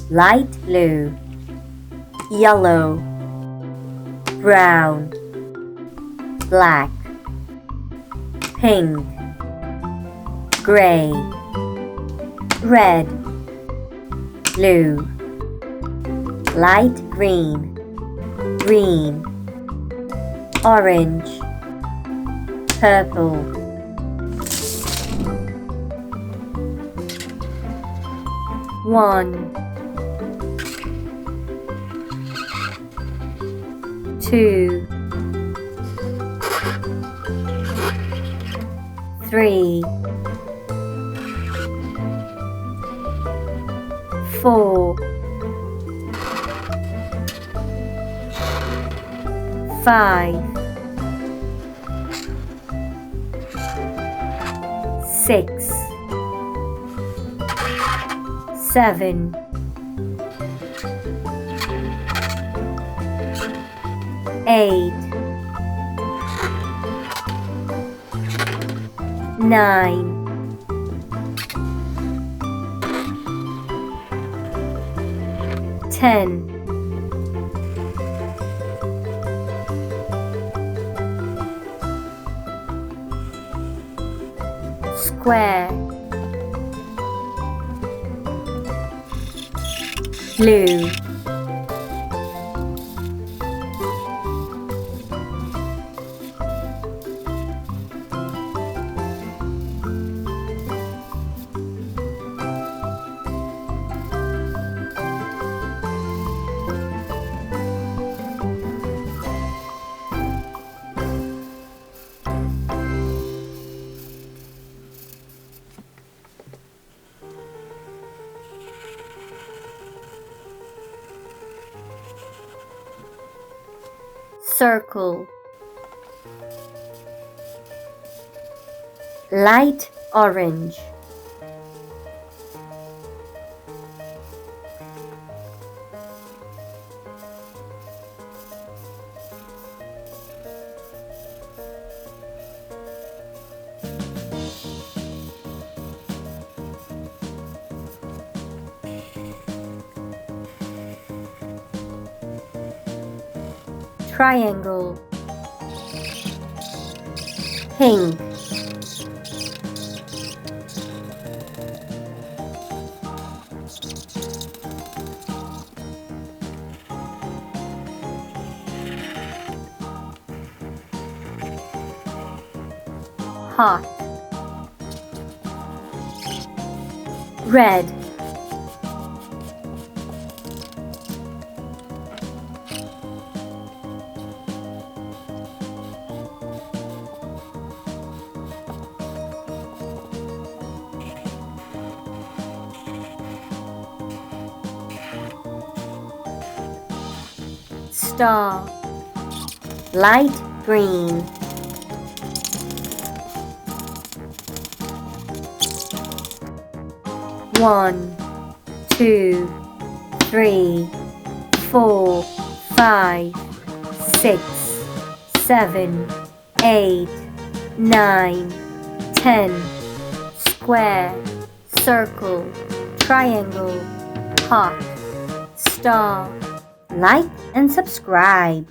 light blue, yellow, brown, black, pink, gray, red, blue, light green, green, orange, purple. One, two, three, four, five, six, seven, eight, nine, 10, square, blue, circle, light orange, triangle, pink, hot, red, star, light green, one, two, three, four, five, six, seven, eight, nine, 10, square, circle, triangle, heart, star. Like and subscribe.